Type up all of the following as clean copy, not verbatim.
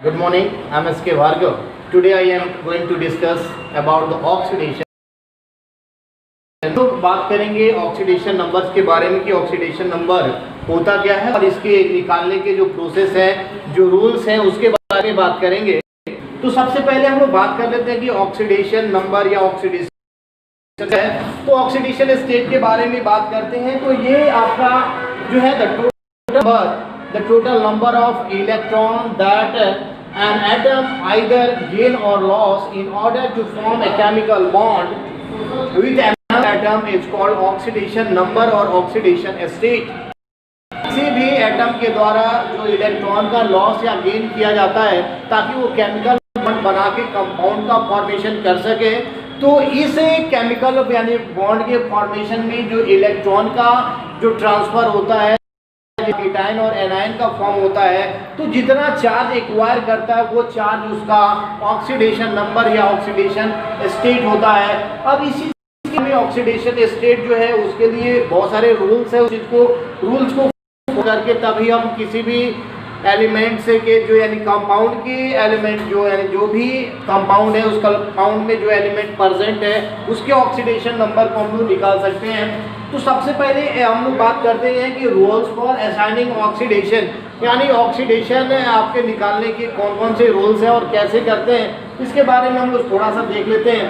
Good morning, I am S.K. Bhargav. Today I am going to discuss about the oxidation. तो बात करेंगे oxidation numbers के बारे में कि ऑक्सीडेशन नंबर होता क्या है और इसके निकालने के जो प्रोसेस है, जो रूल्स हैं, उसके बारे में बात करेंगे। तो सबसे पहले हम लोग बात कर लेते हैं कि ऑक्सीडेशन नंबर या ऑक्सीडेशन है। तो ऑक्सीडेशन स्टेट के बारे में बात करते हैं तो ये आपका जो है the total number of electron that an atom either gain or loss in order to form a chemical bond with another atom is called oxidation number और oxidation state। किसी भी एटम के द्वारा जो इलेक्ट्रॉन का लॉस या gain किया जाता है ताकि वो केमिकल बॉन्ड बना के कंपाउंड का फॉर्मेशन कर सके, तो इस केमिकल यानी बॉन्ड के फॉर्मेशन में जो इलेक्ट्रॉन का जो ट्रांसफर होता है, कीटाइन और एनायन का फॉर्म होता है, तो जितना चार्ज एक्वायर करता है वो चार्ज उसका ऑक्सीडेशन नंबर या ऑक्सीडेशन स्टेट होता है। अब इसी में ऑक्सीडेशन स्टेट जो है उसके लिए बहुत सारे रूल्स है, रूल्स को करके तभी हम किसी भी एलिमेंट से के जो यानी कंपाउंड के एलिमेंट जो यानी जो भी कंपाउंड है उस कंपाउंड में जो एलिमेंट प्रेजेंट है उसके ऑक्सीडेशन नंबर को हम लोग निकाल सकते हैं। तो सबसे पहले हम लोग बात करते हैं कि रूल्स फॉर असाइनिंग ऑक्सीडेशन, यानी ऑक्सीडेशन आपके निकालने के कौन कौन से रूल्स हैं और कैसे करते हैं, इसके बारे में हम लोग थोड़ा सा देख लेते हैं।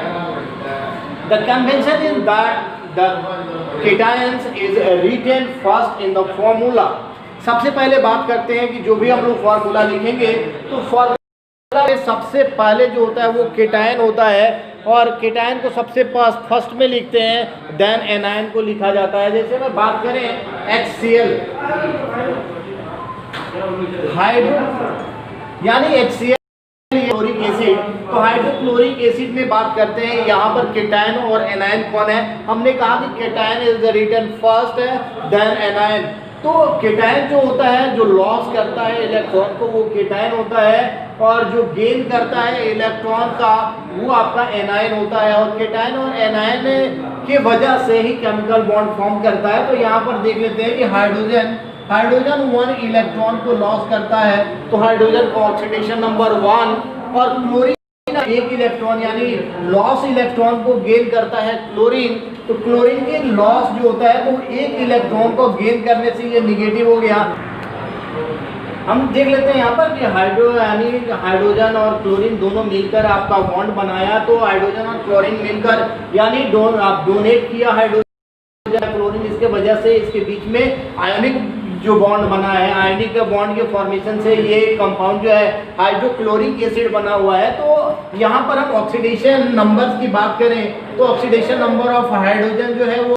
The convention is that the cations is written first in the formula. सबसे पहले बात करते हैं कि जो भी हम लोग फार्मूला लिखेंगे तो फार्मूला में सबसे पहले जो होता है वो केटायन होता है और केटायन को सबसे फर्स्ट में लिखते हैं, देन एनायन को लिखा जाता है। जैसे मैं बात करें HCl हाइड्रो यानी HCl क्लोरिक एसिड, तो हाइड्रोक्लोरिक एसिड में बात करते हैं। यहाँ पर केटायन और एनायन कौन है, हमने कहा कि cation is the written first है देन एनायन। तो केटायन जो होता है जो लॉस करता है इलेक्ट्रॉन को वो केटायन होता है और जो गेन करता है इलेक्ट्रॉन का वो आपका एनायन होता है। और केटायन और एनायन की वजह से ही केमिकल बॉन्ड फॉर्म करता है। तो यहाँ पर देख लेते हैं कि हाइड्रोजन 1 इलेक्ट्रॉन को लॉस करता है तो हाइड्रोजन का ऑक्सीडेशन नंबर 1, और क्लोरीन 1 इलेक्ट्रॉन यानी लॉस इलेक्ट्रॉन को गेन करता है क्लोरीन, तो क्लोरीन के लॉस जो होता है तो 1 इलेक्ट्रॉन को गेन करने से ये निगेटिव हो गया। हम देख लेते हैं यहाँ पर कि हाइड्रोजन और क्लोरीन दोनों मिलकर आपका बॉन्ड बनाया, तो हाइड्रोजन और क्लोरीन मिलकर यानी आप डोनेट किया हाइड्रोजन क्लोरीन, इसके वजह से इसके बीच में आयनिक जो बॉन्ड बना है, आयनिक बॉन्ड के फॉर्मेशन से ये कंपाउंड जो है हाइड्रोक्लोरिक एसिड बना हुआ है। तो यहाँ पर हम ऑक्सीडेशन नंबर्स की बात करें तो ऑक्सीडेशन नंबर ऑफ हाइड्रोजन जो है वो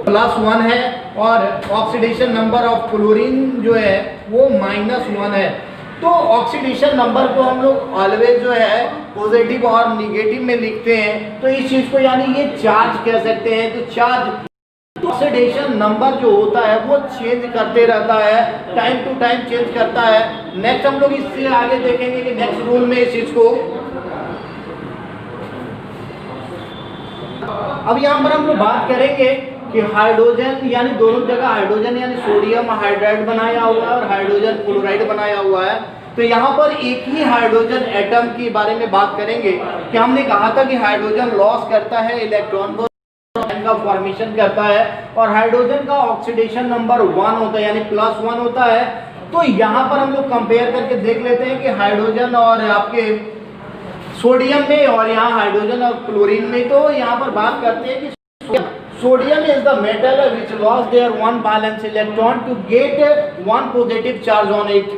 +1 है और ऑक्सीडेशन नंबर ऑफ क्लोरीन जो है वो -1 है। तो ऑक्सीडेशन नंबर को हम लोग ऑलवेज जो है पॉजिटिव और निगेटिव में लिखते हैं। तो इस चीज़ को यानी ये चार्ज कह सकते हैं। तो चार्ज ऑक्सीडेशन नंबर जो होता है वो चेंज करते रहता है, टाइम टू टाइम चेंज करता है। नेक्स्ट हम लोग इससे आगे देखेंगे कि नेक्स्ट रूल में इस चीज को, अब यहाँ पर हम लोग बात करेंगे कि हाइड्रोजन यानी दोनों जगह हाइड्रोजन यानी सोडियम हाइड्राइड बनाया हुआ है और हाइड्रोजन क्लोराइड बनाया हुआ है। तो यहाँ पर एक ही हाइड्रोजन एटम के बारे में बात करेंगे कि हमने कहा था कि हाइड्रोजन लॉस करता है इलेक्ट्रॉन को का फॉर्मेशन करता है और हाइड्रोजन का ऑक्सीडेशन नंबर 1 होता है यानी +1 होता है। तो यहाँ पर हम लोग कंपेयर करके देख लेते हैं कि हाइड्रोजन और आपके सोडियम में और यहाँ हाइड्रोजन और क्लोरीन में। तो यहाँ पर बात करते हैं कि sodium is the metal which loss their 1 valence electron to get 1 positive charge on it,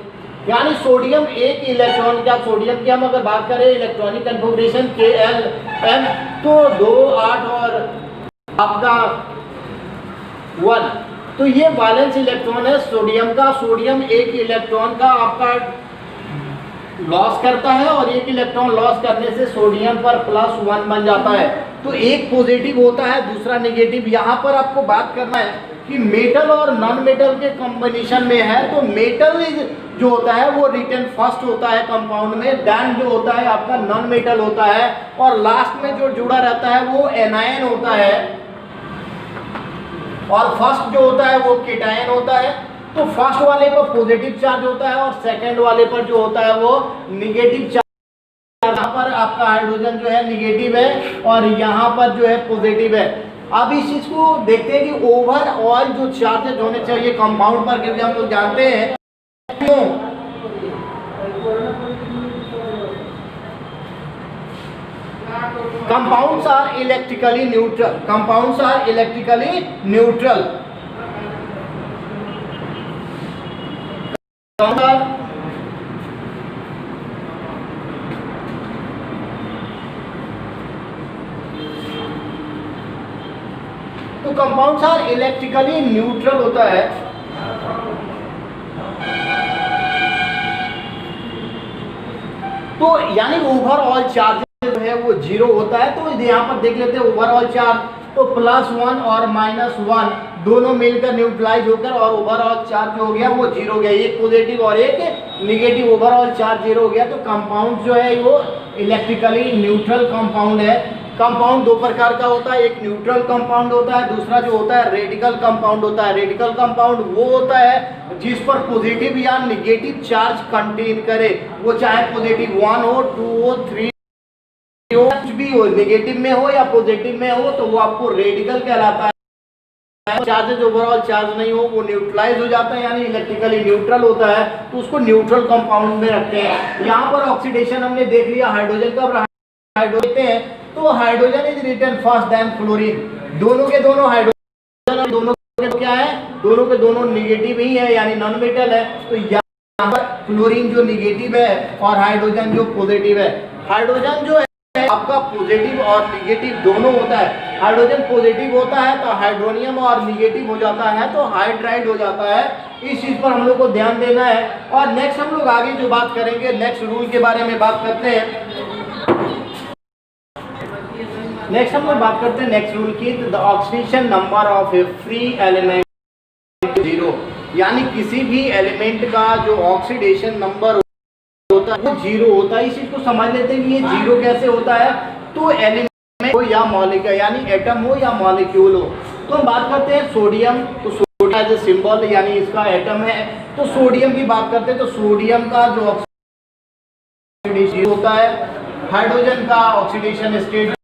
यानी सोडियम 1 इलेक्ट्रॉन का, सोडियम की हम अगर बात करें इलेक्ट्रॉनिक कन्फिग्रेशन Kl तो 2 8 और आपका 1, तो ये बैलेंस इलेक्ट्रॉन है सोडियम का। सोडियम 1 इलेक्ट्रॉन का आपका लॉस करता है और 1 इलेक्ट्रॉन लॉस करने से सोडियम पर +1 बन जाता है। तो एक पॉजिटिव होता है दूसरा नेगेटिव। यहाँ पर आपको बात करना है कि मेटल और नॉन मेटल के कॉम्बिनेशन में है, तो मेटल जो होता है वो रिटन फर्स्ट होता है कंपाउंड में, देन जो होता है आपका नॉन मेटल होता है और लास्ट में जो जुड़ा रहता है वो एनायन होता है और फर्स्ट जो होता है वो केटायन होता है। तो फर्स्ट वाले पर पॉजिटिव चार्ज होता है और सेकंड वाले पर जो होता है वो निगेटिव चार्ज। यहाँ पर आपका हाइड्रोजन जो है निगेटिव है और यहाँ पर जो है पॉजिटिव है। अब इस चीज को देखते हैं कि ओवरऑल जो चार्जेज होने चाहिए कंपाउंड पर, क्योंकि हम लोग जानते हैं क्यों compounds are electrically neutral. Compounds are electrically neutral. तो कंपाउंड्स आर इलेक्ट्रिकली न्यूट्रल होता है। तो यानी ओवरऑल चार्ज जो है वो जीरो होता है। तो यहाँ पर देख लेते हैं ओवरऑल चार्ज, तो +1 और -1 दोनों मिलकर न्यूट्रलाइज होकर और ओवरऑल चार्ज जो हो गया वो जीरो हो गया, एक पॉजिटिव और एक निगेटिव, ओवरऑल चार्ज जीरो हो गया। तो कंपाउंड जो है वो इलेक्ट्रिकली न्यूट्रल कंपाउंड है। कंपाउंड दो प्रकार का होता है, एक न्यूट्रल कंपाउंड होता है, दूसरा जो होता है रेडिकल कंपाउंड होता है। रेडिकल कंपाउंड वो होता है जिस पर पॉजिटिव या निगेटिव चार्ज कंटेन करे, वो चाहे पॉजिटिव 1 हो, 2 हो, 3 कुछ भी हो, निगेटिव में हो या पॉजिटिव में हो, तो वो आपको रेडिकल कहलाता है। चार्जेज ओवरऑल चार्ज नहीं हो वो न्यूट्रलाइज हो जाता है, यानी इलेक्ट्रिकली न्यूट्रल होता है, तो उसको न्यूट्रल कंपाउंड में रखते हैं। यहाँ पर ऑक्सीडेशन हमने देख लिया, हाइड्रोजन का हाइड्रोजन हैं, तो hydrogen is written first then fluorine. दोनों के दोनों हाइड्रोजन, दोनों के क्या है, दोनों के दोनों निगेटिव ही है, यानी नॉन मेटल है। तो यहाँ पर फ्लोरीन जो निगेटिव है और हाइड्रोजन जो पॉजिटिव है। हाइड्रोजन जो है आपका पॉजिटिव और निगेटिव दोनों होता है। हाइड्रोजन पॉजिटिव होता है तो हाइड्रोनियम और निगेटिव हो जाता है तो हाइड्राइड हो जाता है। इस चीज पर हम लोग को ध्यान देना है। और नेक्स्ट हम लोग आगे जो बात करेंगे, नेक्स्ट रूल के बारे में बात करते हैं। नेक्स्ट हम लोग बात करते हैं नेक्स्ट रूल की, the oxidation number of A free element zero, यानी किसी भी एलिमेंट का जो ऑक्सीडेशन नंबर होता है वो जीरो होता है। इस चीज को समझ लेते हैं कि ये जीरो कैसे होता है। तो एलिमेंट हो या मॉलिक्यूल, यानी एटम हो या मॉलिक्यूल हो। तो हम बात करते हैं सोडियम, तो सोडियम एज ए सिंबल यानी इसका एटम है। तो सोडियम की बात करते हैं तो सोडियम का जो ऑक्सीडेशन होता है, हाइड्रोजन का ऑक्सीडेशन स्टेट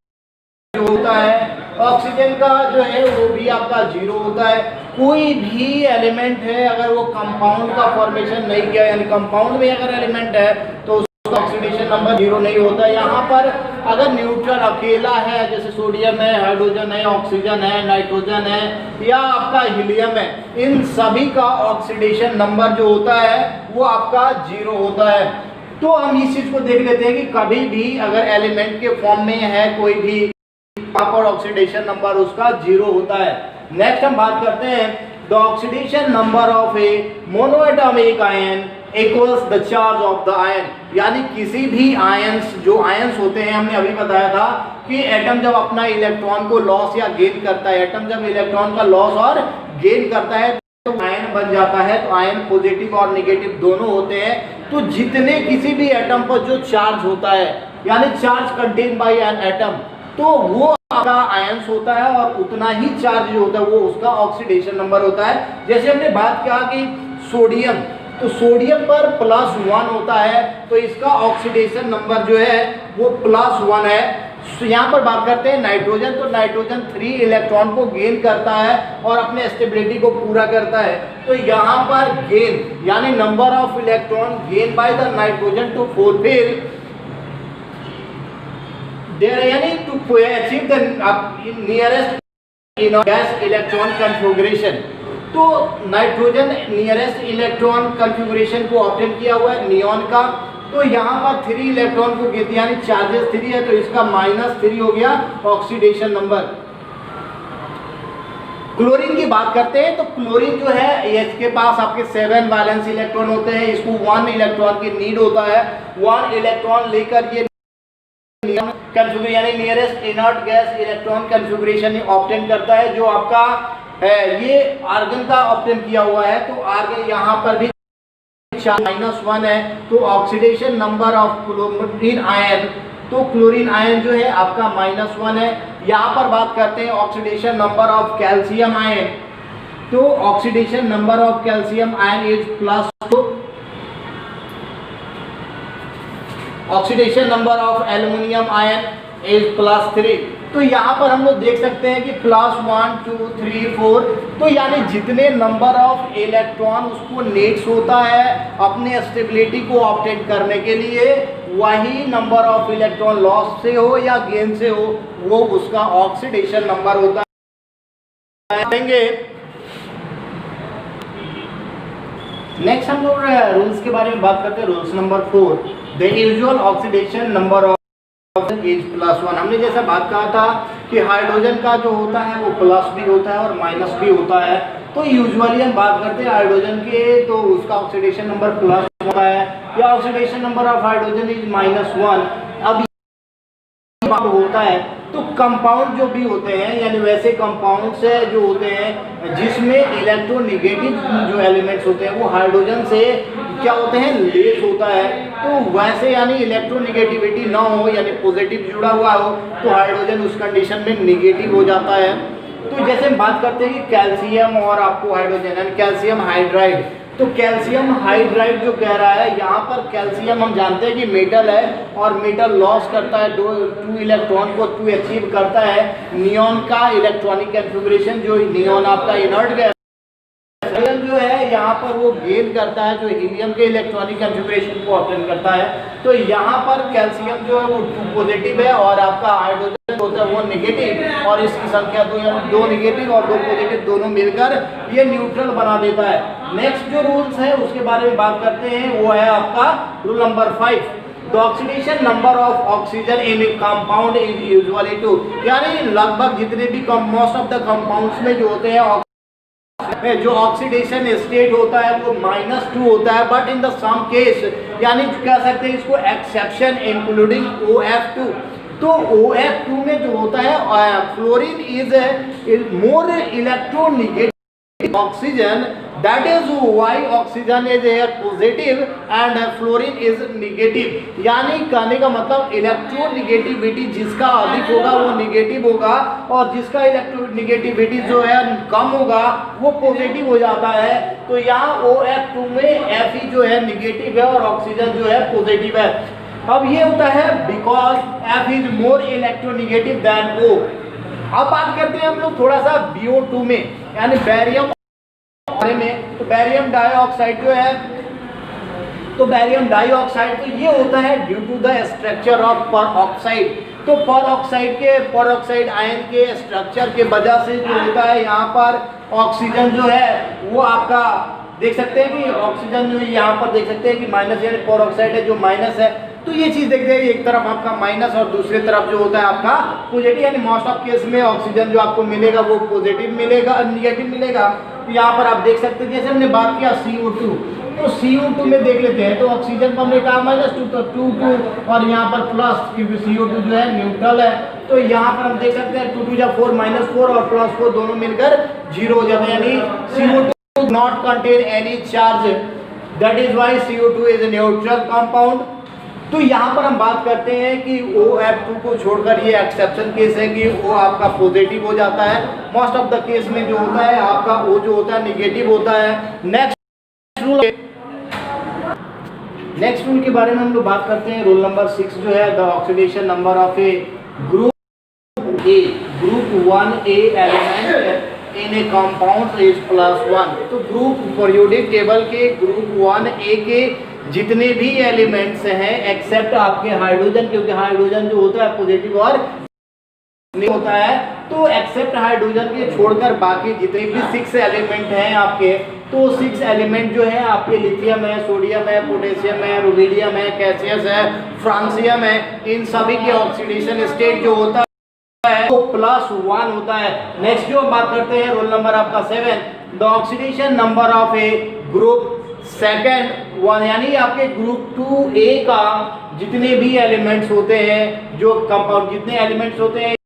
जो होता है, ऑक्सीजन का जो है वो भी आपका जीरो होता है। कोई भी एलिमेंट है अगर वो कंपाउंड का फॉर्मेशन नहीं किया, यानी कंपाउंड में अगर एलिमेंट है तो उसका ऑक्सीडेशन नंबर जीरो नहीं होता। यहाँ पर अगर न्यूट्रल अकेला है, जैसे सोडियम है, हाइड्रोजन है, ऑक्सीजन है, नाइट्रोजन है या आपका हीलियम है, इन सभी का ऑक्सीडेशन नंबर जो होता है वो आपका जीरो होता है। तो हम इस चीज को देख लेते हैं कि कभी भी अगर एलिमेंट के फॉर्म में है कोई भी, पर ऑक्सीडेशन नंबर उसका जीरो होता है। नेक्स्ट हम बात करते हैं the oxidation number of A monoatomic ion equals the charge of the ion, यानी किसी भी आयंस, जो आयंस होते हैं, हमने अभी बताया था कि एटम जब अपना इलेक्ट्रॉन को लॉस या गेन करता है, एटम जब इलेक्ट्रॉन का लॉस और गेन करता है तो आयन बन जाता है। तो आयन पॉजिटिव और नेगेटिव दोनों होते हैं। तो जितने किसी भी एटम पर जो चार्ज होता है, यानी charge contain by an atom, तो वो आपका आयंस होता है और उतना ही चार्ज जो होता है वो उसका ऑक्सीडेशन नंबर होता है। जैसे हमने बात किया कि सोडियम, तो सोडियम पर +1 होता है तो इसका ऑक्सीडेशन नंबर जो है वो +1 है। यहाँ पर बात करते हैं नाइट्रोजन, तो नाइट्रोजन 3 इलेक्ट्रॉन को गेन करता है और अपने स्टेबिलिटी को पूरा करता है। तो यहाँ पर गेन यानी number of electron gain by the nitrogen to fulfil यानी to achieve the nearest gas electron configuration. तो नाइट्रोजन नियरेस्ट इलेक्ट्रॉन कन्फिगरेशन को ऑब्टेन किया हुआ है नियॉन का। तो यहाँ पर 3 इलेक्ट्रॉन को गिनती, यानी चार्जेस 3 है तो इसका -3 हो गया ऑक्सीडेशन नंबर। क्लोरीन की बात करते हैं तो क्लोरीन जो है इसके पास आपके 7 वैलेंस इलेक्ट्रॉन होते हैं। इसको 1 इलेक्ट्रॉन की नीड होता है। 1 इलेक्ट्रॉन लेकर ये कन्फिगरेशन यानी nearest inert gas electron configuration obtain करता है, जो आपका है ये आर्गन का ऑब्टेन किया हुआ है। तो आर्गन यहाँ पर भी -1 है। तो oxidation number of chlorine ion, तो क्लोरीन आयन जो है आपका -1 है। यहाँ पर बात करते हैं oxidation number of calcium ion, तो oxidation number of calcium ion is +2, oxidation number of aluminium ion is +3। तो यहाँ पर हम लोग देख सकते हैं कि +1 2 3 4, तो यानी जितने नंबर ऑफ इलेक्ट्रॉन उसको नेट्स होता है अपने स्टेबिलिटी को ऑब्टेन करने के लिए, वही नंबर ऑफ इलेक्ट्रॉन लॉस से हो या गेन से हो वो उसका ऑक्सीडेशन नंबर होता है। नेक्स्ट हम लोग रूल्स के बारे में बात करते हैं। Rules number 4, the usual oxidation number of is +1। हमने जैसा बात कहा था कि हाइड्रोजन का जो होता है वो प्लस भी होता है और माइनस भी होता है। तो यूजुअली हम बात करते हैं हाइड्रोजन के, तो उसका ऑक्सीडेशन नंबर प्लस होता है या oxidation number of hydrogen is -1। अब होता है तो कंपाउंड जो भी होते हैं यानी वैसे कंपाउंड्स जो होते हैं जिसमें इलेक्ट्रोनेगेटिव जो एलिमेंट्स होते हैं वो हाइड्रोजन से क्या होते हैं, लेस होता है। तो वैसे यानी इलेक्ट्रोनेगेटिविटी ना हो यानी पॉजिटिव जुड़ा हुआ हो तो हाइड्रोजन उस कंडीशन में नेगेटिव हो जाता है। तो जैसे हम बात करते हैं कि कैल्शियम और आपको हाइड्रोजन यानी कैल्शियम हाइड्राइड, तो कैल्शियम हाइड्राइड जो कह रहा है यहाँ पर कैल्शियम हम जानते हैं कि मेटल है और मेटल लॉस करता है 2 इलेक्ट्रॉन को 2 अचीव करता है। नियॉन का इलेक्ट्रॉनिक कन्फिगरेशन जो नियॉन आपका इनर्ट गैस जो है यहाँ पर वो गेन करता है जो हीलियम के इलेक्ट्रॉनिक कन्फिगरेशन को ऑब्टेन करता है। तो यहाँ पर कैल्शियम जो है वो 2 पॉजिटिव है और आपका हाइड्रोजन होता है वो नेगेटिव, और इसकी संख्या 2 नेगेटिव और 2 पॉजिटिव दोनों मिलकर ये न्यूट्रल बना देता है। नेक्स्ट जो रूल्स है उसके बारे में बात करते हैं, वो है आपका rule number 5, the oxidation number of oxygen in compound is usually 2। यानी लगभग जितने भी मोस्ट ऑफ द कंपाउंड्स में जो होते हैं जो ऑक्सीडेशन स्टेट होता है वो -2 होता है, but in the some case यानी कह सकते हैं इसको एक्सेप्शन इंक्लूडिंग OF2। तो OF2 में जो होता है fluorine is more electronegative oxygen, that is why oxygen is positive and fluorine is negative. यानी कहने का मतलब इलेक्ट्रोनेगेटिविटी जिसका अधिक होगा वो नेगेटिव होगा और जिसका इलेक्ट्रोनेगेटिविटी जो है कम होगा वो पॉजिटिव हो जाता है। तो यहाँ OF2 में Fe जो है नेगेटिव है और ऑक्सीजन जो है पॉजिटिव है। अब ये होता है because F is more electronegative than O। अब बात करते हैं हम लोग थोड़ा सा BO2 में यानी बैरियम में। तो बैरियम डाइऑक्साइड जो है, तो बैरियम डाइऑक्साइड तो ये होता है due to the structure of peroxide. तो परऑक्साइड आयन के स्ट्रक्चर के वजह से जो होता है यहाँ पर ऑक्सीजन जो है वो आपका देख सकते हैं कि ऑक्सीजन जो यहाँ पर देख सकते हैं कि माइनस यानी परऑक्साइड है जो माइनस है। तो ये चीज़ देखते हैं एक तरफ आपका माइनस और दूसरी तरफ जो होता है आपका पॉजिटिव, यानी मोस्ट ऑफ केस में ऑक्सीजन जो आपको मिलेगा वो पॉजिटिव मिलेगा, नेगेटिव मिलेगा। तो यहाँ पर आप देख सकते हैं जैसे हमने बात किया CO2, तो CO2 में देख लेते हैं तो ऑक्सीजन को हमने कहा -2 तो 2 और यहाँ पर प्लस क्योंकि CO2 जो है न्यूट्रल है। तो यहाँ पर हम देख सकते हैं 2 2 जा 4 -4 और +4 दोनों मिलकर 0 हो जाते हैं, यानी CO2 not contain any charge, that is why CO2 is a neutral compound. तो यहाँ पर हम बात करते हैं कि OF2 को छोड़कर ये एक्सेप्शन केस है कि वो आपका पॉजिटिव हो जाता है। मोस्ट ऑफ द केस में जो होता है आपका O जो होता है नेगेटिव होता है। नेक्स्ट रूल के बारे में हम लोग बात करते हैं। रूल नंबर 6 जो है the oxidation number of A group A, group 1A element in A compound is +1। तो ग्रुप पीरियोडिक टेबल के ग्रुप 1A के जितने भी एलिमेंट्स हैं एक्सेप्ट आपके हाइड्रोजन, क्योंकि हाइड्रोजन जो होता है पॉजिटिव और नहीं होता है, तो एक्सेप्ट हाइड्रोजन के छोड़कर बाकी जितने भी 6 एलिमेंट हैं आपके, तो 6 एलिमेंट जो है आपके लिथियम है, सोडियम है, पोटेशियम है, रुबिडियम है, कैल्शियम है, फ्रांसियम है, इन सभी के ऑक्सीडेशन स्टेट जो होता है वो +1 होता है। नेक्स्ट जो हम बात करते हैं रोल नंबर आपका 7, the oxidation number of A group second 1, यानी आपके ग्रुप 2A का जितने भी एलिमेंट्स होते हैं, जो कंपाउंड जितने एलिमेंट्स होते हैं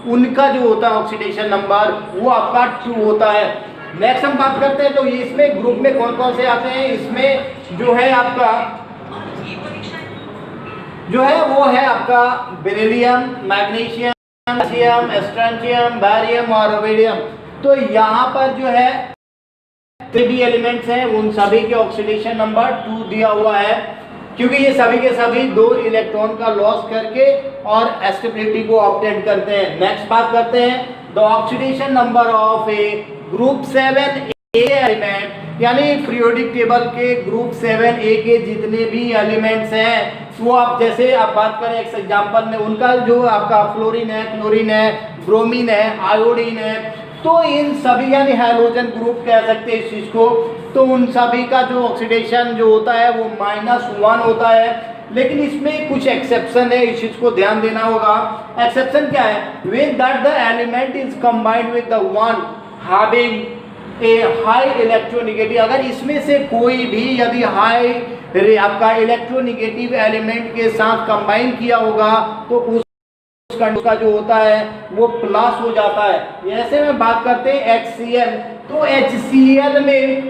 उनका जो होता है ऑक्सीडेशन नंबर वो आपका 2 होता है। नेक्स्ट हम बात करते हैं तो इसमें ग्रुप में कौन कौन से आते हैं, इसमें जो है आपका जो है वो है आपका बेरिलियम, मैग्नीशियम, स्ट्रोंशियम, बैरियम और रुबिडियम। तो यहाँ पर जो है 3 एलिमेंट्स हैं, उन सभी के ऑक्सीडेशन नंबर 2 दिया हुआ है, क्योंकि ये सभी के सभी 2 इलेक्ट्रॉन का लॉस करके और स्टेबिलिटी को ऑब्टेन करते हैं। नेक्स्ट बात करते हैं the oxidation number of A group 7A element, यानी पीरियोडिक टेबल के ग्रुप 7A के जितने भी एलिमेंट्स हैं, वो आप जैसे आप बात करें एक एग्जांपल में, उनका जो आपका फ्लोरीन है, ब्रोमीन है, आयोडीन है, तो इन सभी यानी हाइड्रोजन ग्रुप कह सकते हैं इस चीज को, तो उन सभी का जो ऑक्सीडेशन जो होता है वो -1 होता है। लेकिन इसमें कुछ एक्सेप्शन है, इस चीज को ध्यान देना होगा। एक्सेप्शन क्या है? When that the element is combined with the one having a high electronegative, अगर इसमें से कोई भी यदि हाई आपका इलेक्ट्रोनेगेटिव एलिमेंट के साथ कंबाइन किया होगा तो उस का जो होता है वो प्लस हो जाता है। ऐसे में बात करते हैं HCl, तो HCl में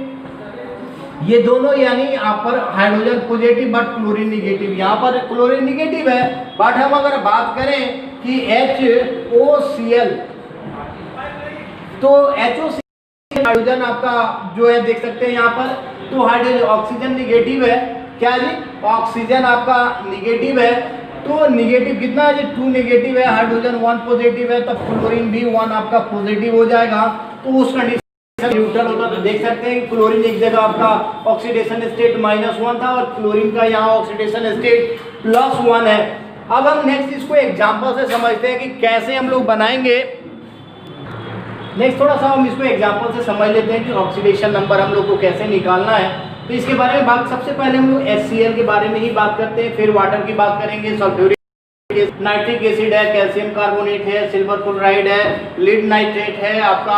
ये दोनों यानी यहाँ पर hydrogen positive but chlorine negative, यहाँ पर क्लोरीन निगेटिव है, बट हम अगर बात करें कि HOCl, तो HOCl हाइड्रोजन आपका जो है देख सकते हैं यहाँ पर, तो हाइड्रोजन ऑक्सीजन निगेटिव है, क्या जी ऑक्सीजन आपका निगेटिव है, तो निगेटिव कितना है जी 2 निगेटिव है, हाइड्रोजन 1 पॉजिटिव है, तब क्लोरीन भी 1 आपका पॉजिटिव हो जाएगा, तो उस कंडीशन न्यूट्रल होता है। तो देख सकते हैं क्लोरीन एक जगह आपका ऑक्सीडेशन स्टेट -1 था और क्लोरीन का यहाँ ऑक्सीडेशन स्टेट +1 है। अब हम नेक्स्ट इसको एग्जांपल से समझते हैं कि कैसे हम लोग बनाएंगे। नेक्स्ट थोड़ा सा हम इसको एग्जांपल से समझ लेते हैं कि ऑक्सीडेशन नंबर हम लोग को कैसे निकालना है। तो इसके बारे में बात सबसे पहले हम लोग HCl के बारे में ही बात करते हैं, फिर वाटर की बात करेंगे, सल्फ्यूरिक नाइट्रिक एसिड है, कैल्शियम कार्बोनेट है, सिल्वर क्लोराइड है, लीड नाइट्रेट है, आपका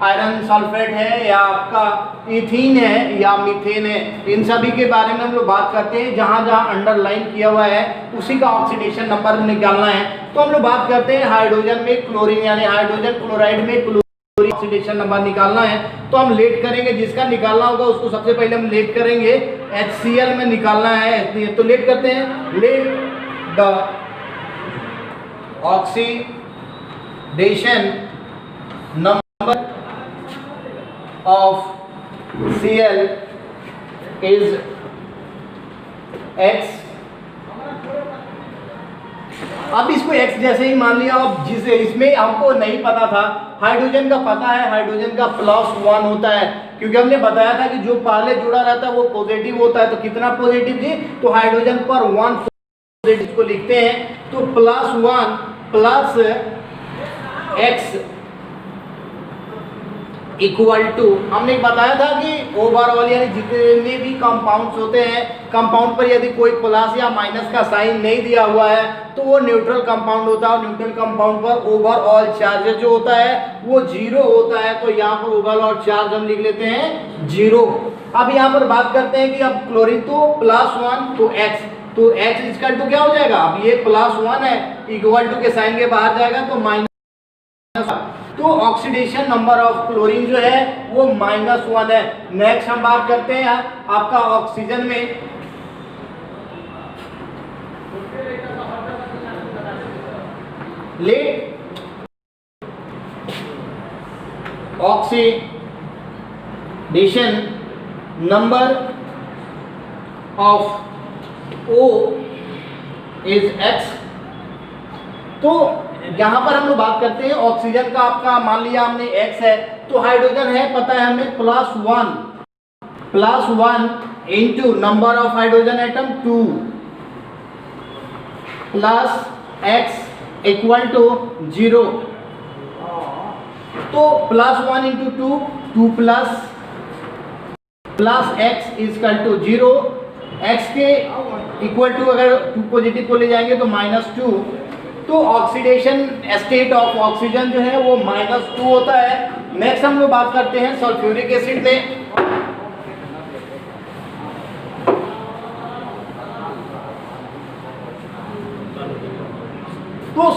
आयरन सल्फेट है, या आपका इथीन है या मीथेन है, इन सभी के बारे में हम लोग बात करते हैं। जहाँ जहाँ अंडरलाइन किया हुआ है उसी का ऑक्सीडेशन नंबर निकालना है। तो हम लोग बात करते हैं हाइड्रोजन में क्लोरीन यानी हाइड्रोजन क्लोराइड में ऑक्सीडेशन नंबर निकालना है, तो हम लेट करेंगे, जिसका निकालना होगा उसको सबसे पहले हम लेट करेंगे। HCl में निकालना है तो लेट करते हैं, let the oxidation number of Cl is X। अब इसको X जैसे ही मान लिया, अब जिसे इसमें हमको नहीं पता था, हाइड्रोजन का पता है, हाइड्रोजन का +1 होता है, क्योंकि हमने बताया था कि जो पहले जुड़ा रहता है वो पॉजिटिव होता है। तो कितना पॉजिटिव जी, तो हाइड्रोजन पर 1 पॉजिटिव को लिखते हैं, तो +1 + X इक्वल टू, हमने बताया था कि ओवरऑल यानी जितने भी कंपाउंड्स होते हैं, कंपाउंड पर यदि कोई प्लस या माइनस का साइन नहीं दिया हुआ है तो वो न्यूट्रल कंपाउंड होता है, और न्यूट्रल कंपाउंड पर ओवरऑल चार्ज जो होता है वो 0 होता है। तो यहाँ पर ओवरऑल चार्ज हम लिख लेते हैं 0। अब यहाँ पर बात करते हैं कि अब क्लोरीन तो +1 तो X, तो X इक्वल टू क्या हो जाएगा, अब ये +1 है, इक्वल टू के साइन के बाहर जाएगा तो माइनस, तो ऑक्सीडेशन नंबर ऑफ क्लोरीन जो है वो -1 है। नेक्स्ट हम बात करते हैं आपका ऑक्सीजन में, let oxidation number of O is X। तो यहाँ पर हम लोग बात करते हैं ऑक्सीजन का, आपका मान लिया हमने X है, तो हाइड्रोजन है पता है हमें +1 into number of hydrogen atom 2 plus X equal to 0। तो +1 into 2 plus X equal to 0, X के इक्वल टू अगर 2 पॉजिटिव को ले जाएंगे तो -2, तो ऑक्सीडेशन स्टेट ऑफ ऑक्सीजन जो है वो -2 होता है। नेक्स्ट हम लोग बात करते हैं सल्फ्यूरिक एसिड में। तो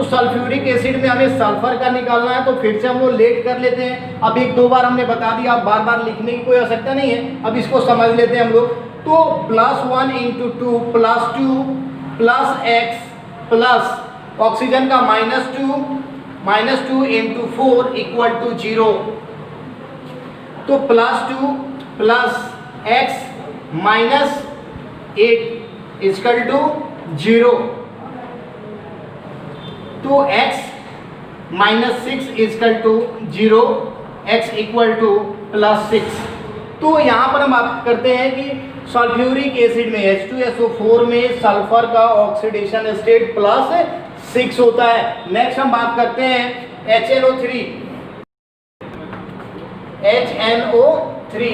सल्फ्यूरिक एसिड में हमें सल्फर का निकालना है, तो फिर से हम लोग लेट कर लेते हैं। अब 1-2 बार हमने बता दिया, अब बार बार लिखने की कोई आवश्यकता नहीं है, अब इसको समझ लेते हैं हम लोग। तो +1 into 2 +2 plus X plus oxygen का -2 -2 into 4 equal to 0. तो +2 plus x minus 8 equal to 0. तो x minus 6 equal to 0, x equal to +6. तो यहाँ पर हम बात करते हैं कि सल्फ्यूरिक एसिड में H2SO4 में सल्फर का ऑक्सीडेशन स्टेट +6 होता है. नेक्स्ट हम बात करते हैं HNO3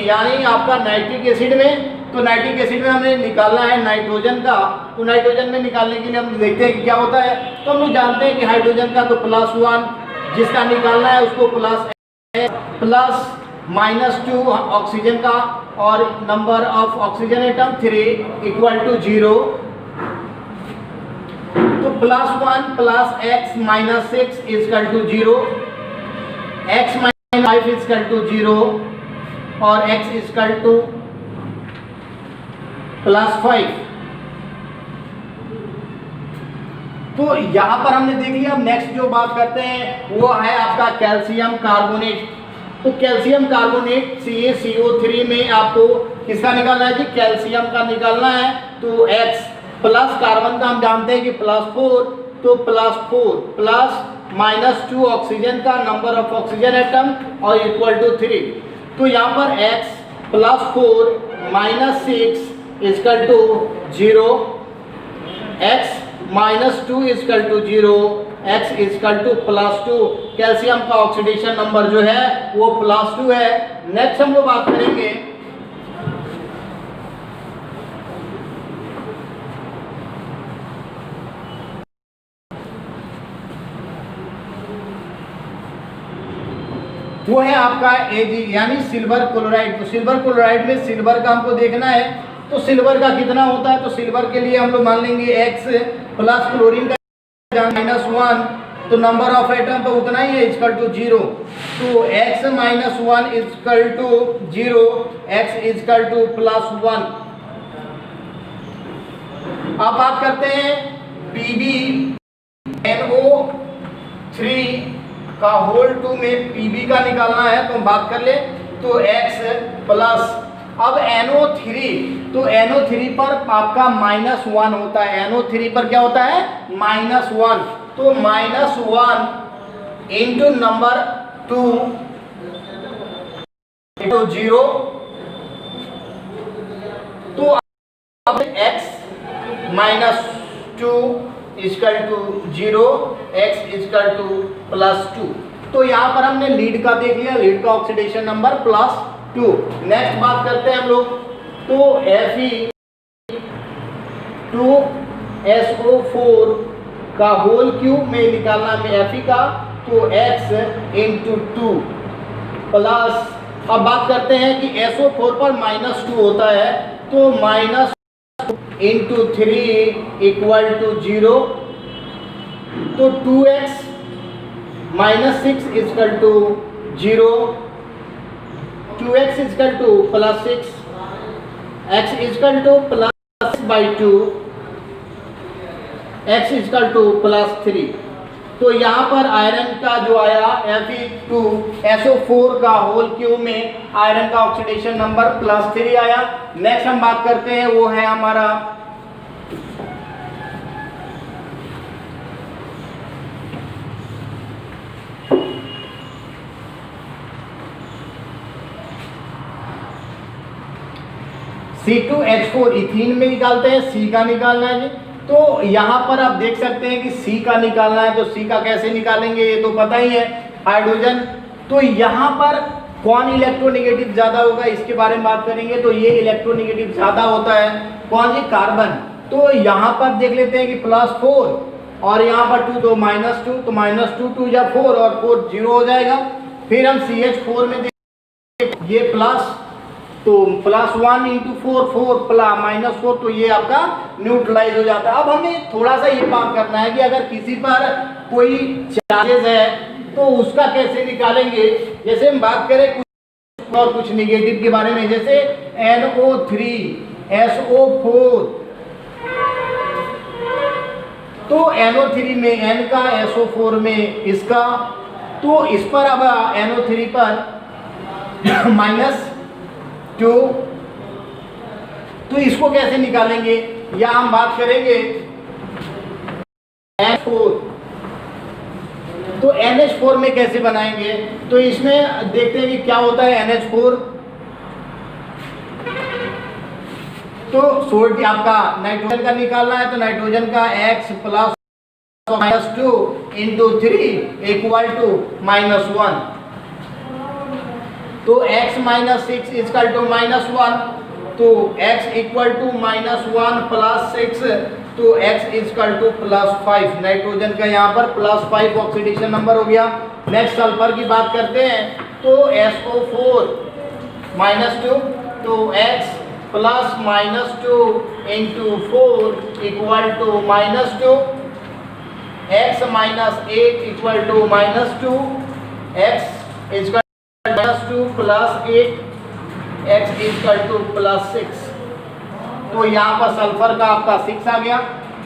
यानी आपका नाइट्रिक एसिड में. तो नाइट्रिक एसिड में हमें निकालना है नाइट्रोजन का. तो नाइट्रोजन में निकालने के लिए हम देखते हैं कि क्या होता है. तो हम लोग जानते हैं कि हाइड्रोजन का तो +1, जिसका निकालना है उसको प्लस -2 ऑक्सीजन का, और number of oxygen atom 3 equal to 0. तो +1 plus x minus 6 equal to 0, x minus 5 equal to 0 और x इक्वल टू +5. तो यहां पर हमने देख लिया. अब नेक्स्ट जो बात करते हैं वो है आपका कैल्शियम कार्बोनेट. तो कैल्शियम कार्बोनेट CaCO3 में आपको किसका निकालना है जी? कैल्शियम का निकालना है. तो X प्लस कार्बन का हम जानते हैं कि +4, तो +4 प्लस -2 ऑक्सीजन का, नंबर ऑफ ऑक्सीजन एटम और इक्वल टू 3. तो यहाँ पर X +4 -6 equal to 0, x -2 equal to 0, x equal to +2. Calcium का ऑक्सीडेशन नंबर जो है वो +2 है. नेक्स्ट हम लोग बात करेंगे वो है आपका Ag यानी सिल्वर क्लोराइड. तो सिल्वर क्लोराइड में सिल्वर का हमको देखना है. तो सिल्वर का कितना होता है? तो सिल्वर के लिए हम लोग मान लेंगे x प्लस क्लोरीन का -1, तो नंबर ऑफ एटम तो उतना ही है इक्वल टू 0. तो x -1 equal to 0, x equal to +1. अब बात करते हैं PbNO3 का होल 2 में Pb का निकालना है. तो हम बात कर ले. तो x प्लस, अब NO3, तो NO3 पर आपका -1 होता है. NO3 पर क्या होता है? -1. तो -1 इंटू नंबर 2 इंटू 0. तो अब x -2 equal to 0, x equal to +2. तो यहाँ पर हमने लीड का देख लिया. लीड का ऑक्सीडेशन नंबर +2. नेक्स्ट बात करते हैं हम लोग. तो Fe2SO4 का होल क्यूब में निकालना है Fe का. तो x इंटू 2 प्लस, अब बात करते हैं कि SO4 पर -2 होता है. तो -2 इंटू 3 इक्वल टू 0. तो 2x -6 equal to 0, 2x equal to +6, x equal to +2, x equal to +3. तो यहाँ पर आयरन का जो आया Fe2SO4 का होल क्यूब में आयरन का ऑक्सीडेशन नंबर +3 आया. नेक्स्ट हम बात करते हैं वो है हमारा C2H4 इथीन में निकालते हैं. C का निकालना है जी. तो यहाँ पर आप देख सकते हैं कि C का निकालना है. तो C का कैसे निकालेंगे ये तो पता ही है. हाइड्रोजन, तो यहाँ पर कौन इलेक्ट्रोनेगेटिव ज़्यादा होगा इसके बारे में बात करेंगे. तो ये इलेक्ट्रोनेगेटिव ज़्यादा होता है. कौन जी? कार्बन. तो यहाँ पर देख लेते हैं कि +4 और यहाँ पर 2, तो -2, तो -2 2 या 4 और 4 0 हो जाएगा. फिर हम CH4 में ये प्लस, तो +1 इंटू 4, 4 -4, तो ये आपका न्यूट्रलाइज हो जाता है. अब हमें थोड़ा सा ये बात करना है कि अगर किसी पर कोई चार्जेस है तो उसका कैसे निकालेंगे. जैसे हम बात करें कुछ और कुछ निगेटिव के बारे में, जैसे NO3SO4 तो NO3 में N का SO4 में इसका, तो इस पर अब NO3 पर -2, तो इसको कैसे निकालेंगे, या हम बात करेंगे NH4, तो NH4 में कैसे बनाएंगे। तो इसमें देखते हैं कि क्या होता है NH4। तो सोल्ट आपका नाइट्रोजन का निकालना है, तो नाइट्रोजन का X plus -2 into 3 equal to -1, तो X -6 इक्वल टू -1, तो X इक्वल टू -1 प्लस 6, तो X इक्वल टू +5। नाइट्रोजन का यहाँ पर +5 ऑक्सीडेशन नंबर हो गया। नेक्स्ट सल्फर की बात करते हैं, तो SO4 -2, तो X plus -2 into 4 equal to -2, X -8 equal to -2, X equal -2 plus 8, X equal to +6। तो यहाँ पर सल्फर का आपका 6 आ गया।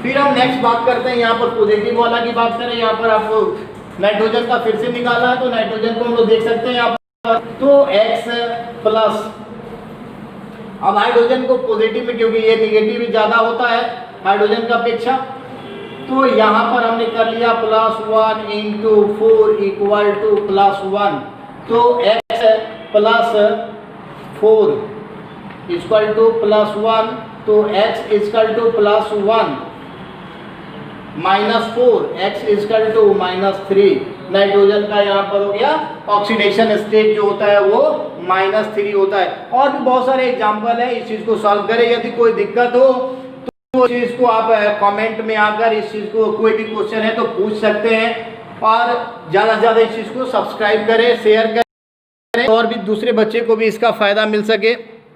फिर हम नेक्स्ट बात करते हैं, यहाँ पर पॉजिटिव वाला की बात करें। यहाँ पर आपको नाइट्रोजन का फिर से निकालना है, तो नाइट्रोजन को हम लोग देख सकते हैं यहाँ पर, तो X प्लस, अब हाइड्रोजन को पॉजिटिव में, क्योंकि ये निगेटिव ज़्यादा होता है हाइड्रोजन का अपेक्षा, तो यहाँ पर हमने कर लिया +1 इंटू 4 इक्वल टू +1, तो X प्लस 4 इक्वल टू +1, तो X equal to +1 -4, X equal to -3। Nitrogen का यहाँ पर हो गया ऑक्सीडेशन स्टेट जो होता है वो -3 होता है। और भी बहुत सारे एग्जाम्पल है, इस चीज़ को सॉल्व करें। यदि कोई दिक्कत हो तो चीज़ को आप कमेंट में आकर इस चीज़ को कोई भी क्वेश्चन है तो पूछ सकते हैं। और ज़्यादा से ज़्यादा इस चीज़ को सब्सक्राइब करें, शेयर करें, और भी दूसरे बच्चे को भी इसका फ़ायदा मिल सके।